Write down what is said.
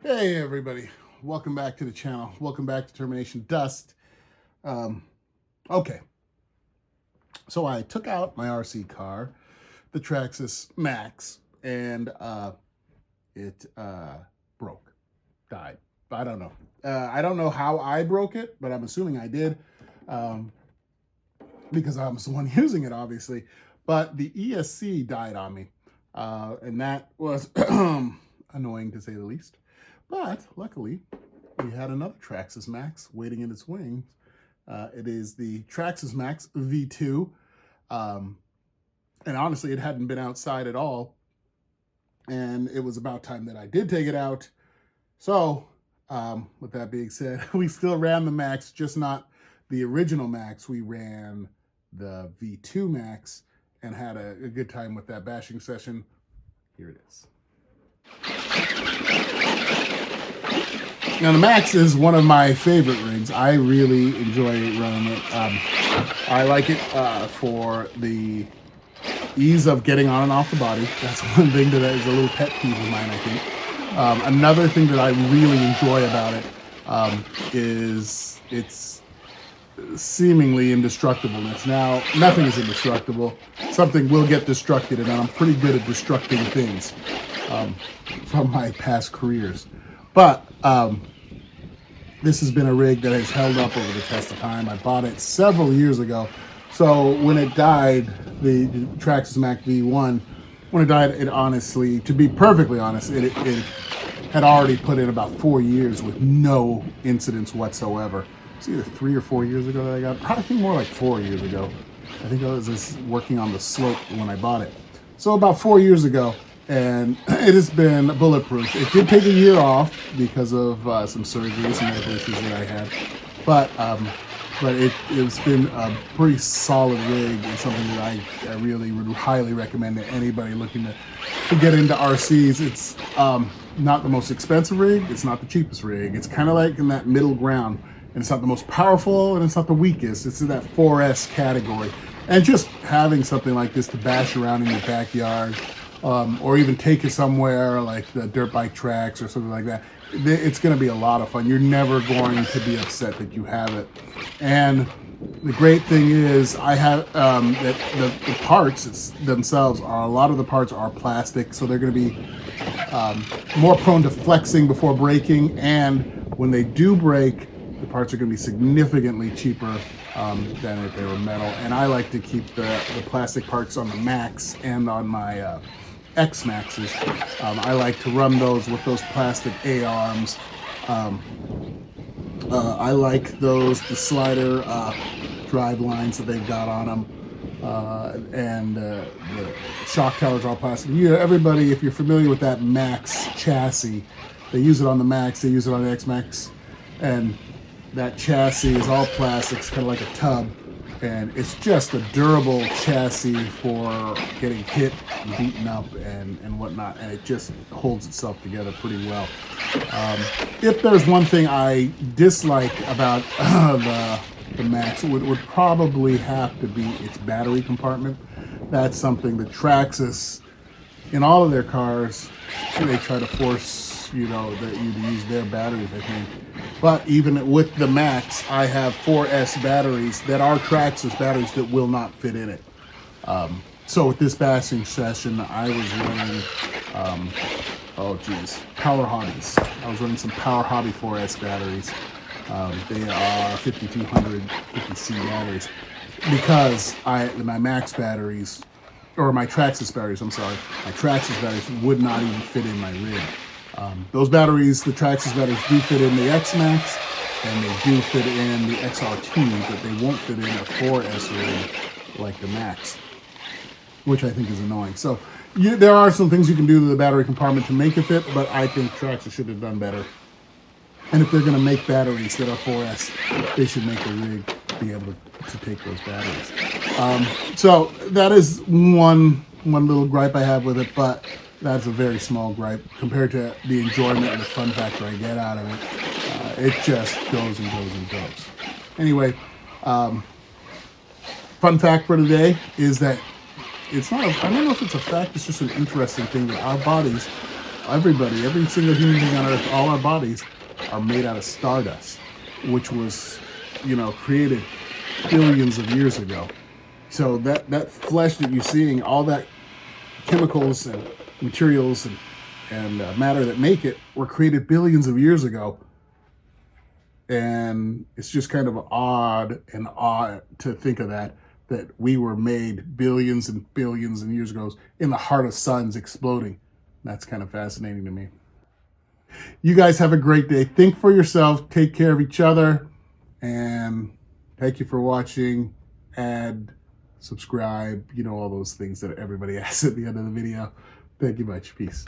Hey everybody, welcome back to the channel. Welcome back to Termination Dust. Okay, so I took out my RC car, the Traxxas Maxx, and it broke, died. I don't know. I don't know how I broke it, but I'm assuming I did, because I was the one using it, obviously. But the ESC died on me, and that was annoying to say the least. But luckily, we had another Traxxas Maxx waiting in its wings. It is the Traxxas Maxx V2. And honestly, it hadn't been outside at all. And it was about time that I did take it out. So, with that being said, we still ran the Maxx, just not the original Maxx. We ran the V2 Maxx and had a good time with that bashing session. Here it is. Now, the Maxx is one of my favorite rigs. I really enjoy running it. I like it for the ease of getting on and off the body. That's one thing that is a little pet peeve of mine, I think. Another thing that I really enjoy about it is its seemingly indestructibleness. Now, nothing is indestructible. Something will get destructed, and I'm pretty good at destructing things from my past careers. But this has been a rig that has held up over the test of time. I bought it several years ago. So when it died, the Traxxas Maxx V1, when it died, it honestly, to be perfectly honest, it had already put in about 4 years with no incidents whatsoever. It's either 3 or 4 years ago that I got it. I think more like 4 years ago. I think I was just working on the slope when I bought it. So about 4 years ago, and it has been bulletproof. It did take a year off because of some surgeries and medical issues that I had, but it's been a pretty solid rig and something that I really would highly recommend to anybody looking to get into RCs. It's not the most expensive rig, it's not the cheapest rig. It's kind of like in that middle ground, and it's not the most powerful and it's not the weakest. It's in that 4S category. And just having something like this to bash around in your backyard, or even take it somewhere like the dirt bike tracks or something like that, it's going to be a lot of fun. You're never going to be upset that you have it. And the great thing is I have that the parts themselves are, a lot of the parts are plastic, so they're going to be more prone to flexing before breaking, and when they do break, the parts are going to be significantly cheaper than if they were metal. And I like to keep the plastic parts on the Maxx and on my X Maxxes. I like to run those with those plastic A-arms. I like the slider drive lines that they've got on them. And the shock towers are all plastic. Everybody, if you're familiar with that Maxx chassis, they use it on the Maxx, they use it on the X Maxx, and that chassis is all plastic. It's kind of like a tub, and it's just a durable chassis for getting hit and beaten up and whatnot, and it just holds itself together pretty well. If there's one thing I dislike about the Maxx, it would probably have to be its battery compartment. That's something that Traxxas, in all of their cars, they try to force that you to use their batteries, I think. But even with the Maxx, I have 4S batteries that are Traxxas batteries that will not fit in it. So with this bashing session, I was running, Power Hobbies. I was running some Power Hobby 4S batteries. They are 5200 50C batteries, because my Maxx batteries, or my Traxxas batteries, I'm sorry, my Traxxas batteries would not even fit in my rig. Those batteries, the Traxxas batteries, do fit in the X Maxx, and they do fit in the XR2, but they won't fit in a 4S rig like the Maxx, which I think is annoying. So there are some things you can do to the battery compartment to make it fit, but I think Traxxas should have done better. And if they're going to make batteries that are 4S, they should make the rig be able to take those batteries. So that is one little gripe I have with it, but that's a very small gripe compared to the enjoyment and the fun factor I get out of it. It just goes and goes and goes. Anyway, fun fact for today is that it's not, I don't know if it's a fact, it's just an interesting thing that our bodies Everybody, every single human being on Earth, all our bodies are made out of stardust, which was, created billions of years ago. So that flesh that you're seeing, all that chemicals and materials and matter that make it were created billions of years ago. And it's just kind of odd to think of that we were made billions and billions of years ago in the heart of suns exploding. That's kind of fascinating to me. You guys have a great day. Think for yourself, take care of each other, and thank you for watching. Add, subscribe, all those things that everybody asks at the end of the video. Thank you much. Peace.